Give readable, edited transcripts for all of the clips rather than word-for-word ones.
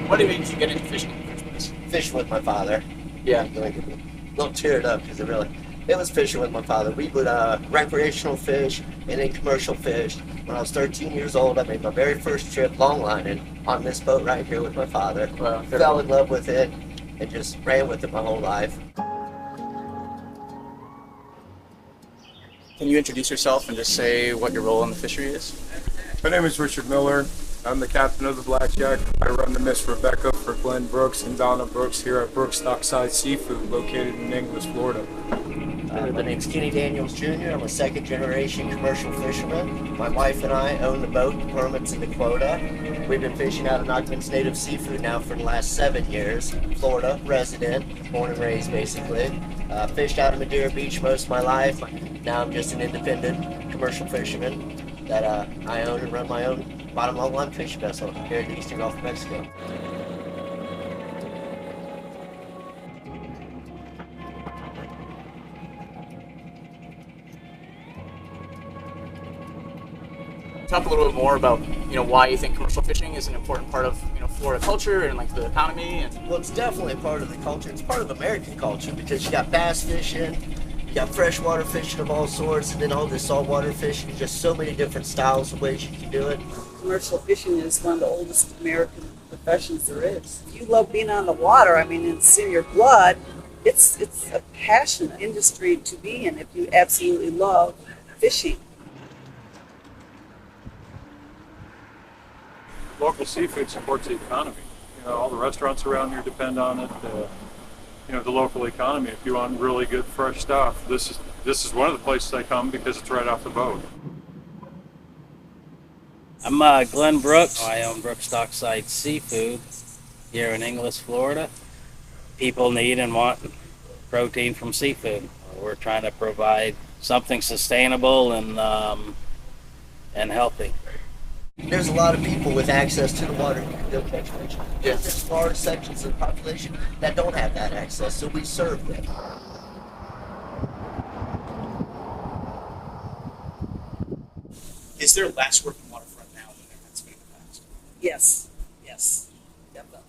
What made you get into fishing in the first place? Fishing with my father. Yeah. Like, a little teared up because it was fishing with my father. We would recreational fish and then commercial fish. When I was 13 years old, I made my very first trip long lining on this boat right here with my father. Wow, Fell in love with it and just ran with it my whole life. Can you introduce yourself and just say what your role in the fishery is? My name is Richard Miller. I'm the captain of the Blackjack. I run the Miss Rebecca for Glenn Brooks and Donna Brooks here at Brooks Dockside Seafood, located in Inglis, Florida. My name's Kenny Daniels Jr. I'm a second generation commercial fisherman. My wife and I own the boat, the permits, and the quota. We've been fishing out of Knockman's Native Seafood now for the last 7 years. Florida resident, born and raised basically. Fished out of Madeira Beach most of my life. Now I'm just an independent commercial fisherman that I own and run my own bottom long line fishing vessel here in the eastern Gulf of Mexico. Talk a little bit more about why you think commercial fishing is an important part of Florida culture and like the economy. And well, it's definitely a part of the culture. It's part of American culture because you got bass fishing, you got freshwater fishing of all sorts, and then all this saltwater fishing. Just so many different styles of ways you can do it. Commercial fishing is one of the oldest American professions there is. If you love being on the water, I mean, it's in your blood. It's a passionate industry to be in if you absolutely love fishing. Local seafood supports the economy. All the restaurants around here depend on it. The local economy. If you want really good fresh stuff, this is one of the places I come because it's right off the boat. I'm Glenn Brooks. I own Brooks Dockside Seafood here in Inglis, Florida. People need and want protein from seafood. We're trying to provide something sustainable and healthy. There's a lot of people with access to the water who can go catch fish. There's large sections of the population that don't have that access, so we serve them. is there less work in waterfront now than there has been in the past? Yes, definitely.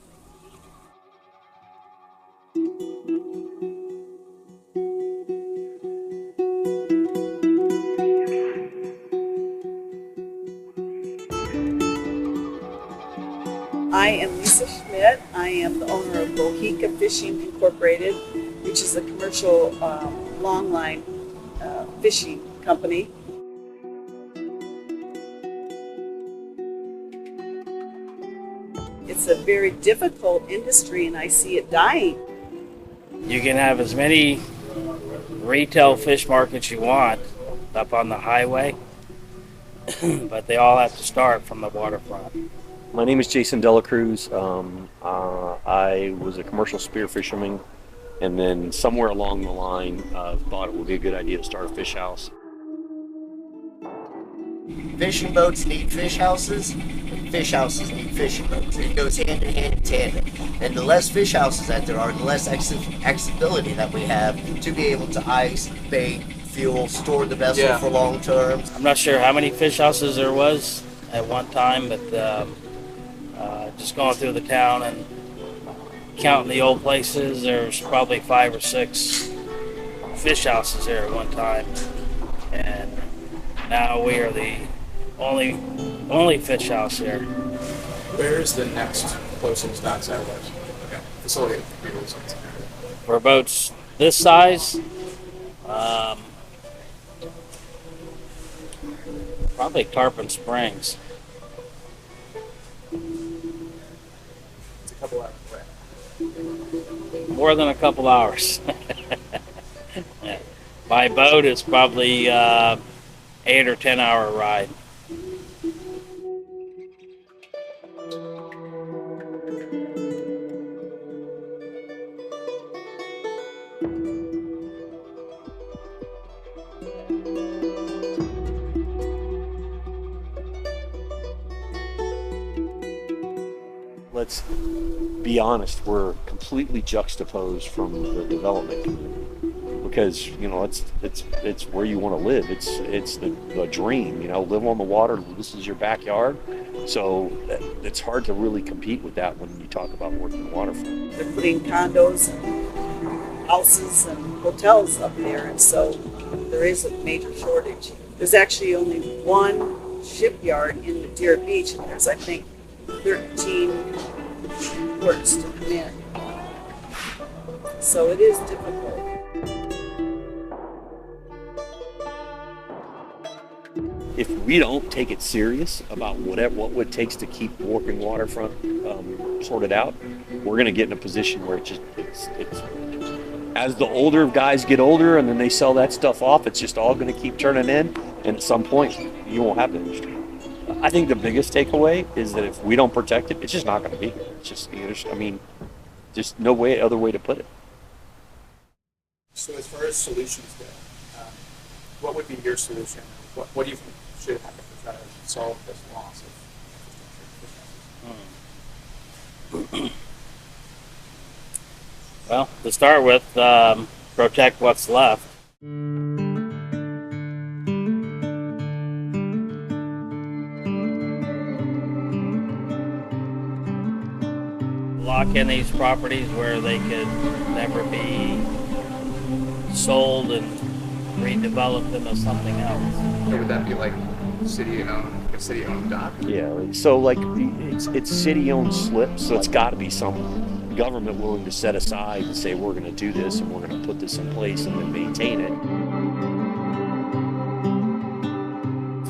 I am Lisa Schmidt. I am the owner of Bohica Fishing Incorporated, which is a commercial longline fishing company. It's a very difficult industry, and I see it dying. You can have as many retail fish markets you want up on the highway, but they all have to start from the waterfront. My name is Jason Delacruz. I was a commercial spear fisherman, and then somewhere along the line thought it would be a good idea to start a fish house. Fishing boats need fish houses, and fish houses need fishing boats. It goes hand in hand in tandem. And the less fish houses that there are, the less accessibility that we have to be able to ice, bait, fuel, store the vessel for long terms. I'm not sure how many fish houses there was at one time, but just going through the town and counting the old places, there's probably 5 or 6 fish houses there at one time. And now we are the only fish house here. Where is the next closest dockside facility? For boats this size, probably Tarpon Springs. It's a couple hours away. More than a couple hours. By boat, it's probably 8 or 10 hour ride. Let's be honest, we're completely juxtaposed from the development community. because it's where you want to live. It's the dream, live on the water. This is your backyard, so it's hard to really compete with that when you talk about working the waterfront. They're putting condos and houses and hotels up there, and so there is a major shortage. There's actually only one shipyard in Madeira Beach, and there's, I think, 13 ports to come in. So it is difficult. If we don't take it serious about what it takes to keep working waterfront sorted out, we're going to get in a position where it's as the older guys get older and then they sell that stuff off, it's just all going to keep turning in, and at some point you won't have the industry. I think the biggest takeaway is that if we don't protect it, it's just not going to be here. It's just, just no other way to put it. So as far as solutions go, what would be your solution? What do you think should happen to try to solve this loss of fish? Well, to start with, protect what's left. Lock in these properties where they could never be sold and redeveloped into something else. So would that be like a city-owned dock? Yeah, so like it's city-owned slips, so it's got to be some government willing to set aside and say we're going to do this and we're going to put this in place and then maintain it.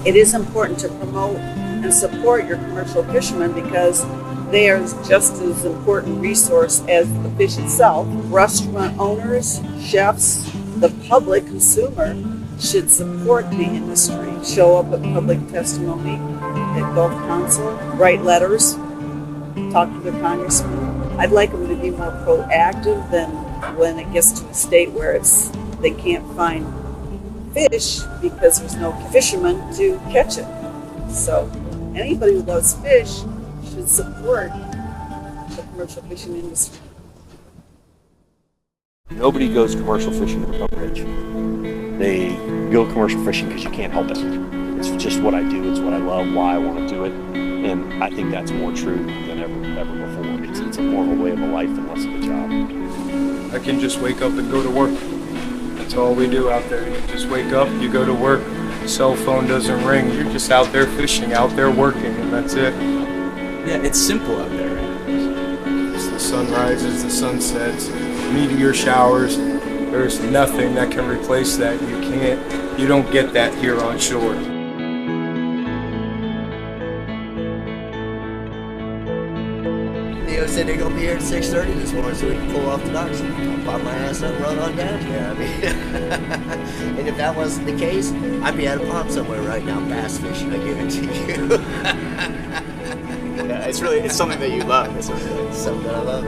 It is important to promote and support your commercial fishermen because they are just as important resource as the fish itself. Restaurant owners, chefs, the public consumer should support the industry, show up at public testimony at Gulf Council, write letters, talk to the congressman. I'd like them to be more proactive than when it gets to a state where they can't find fish because there's no fishermen to catch it. So anybody who loves fish should support the commercial fishing industry. Nobody goes commercial fishing to become rich. They go commercial fishing because you can't help it. It's just what I do. It's what I love, why I want to do it. And I think that's more true than ever before. It's more of a way of a life and less of a job. I can just wake up and go to work. That's all we do out there. You just wake up, you go to work, cell phone doesn't ring, you're just out there fishing, out there working, and that's it. Yeah, it's simple out there. It's the sun rises, the sun sets, meteor showers. There's nothing that can replace that. You don't get that here on shore. Theo said they're gonna be here at 6:30 this morning so we can pull off the docks and pop my ass up and run on down here. I mean, and if that wasn't the case, I'd be at a pond somewhere right now bass fishing, I guarantee you. Yeah, it's something that you love, isn't it? Something that I love.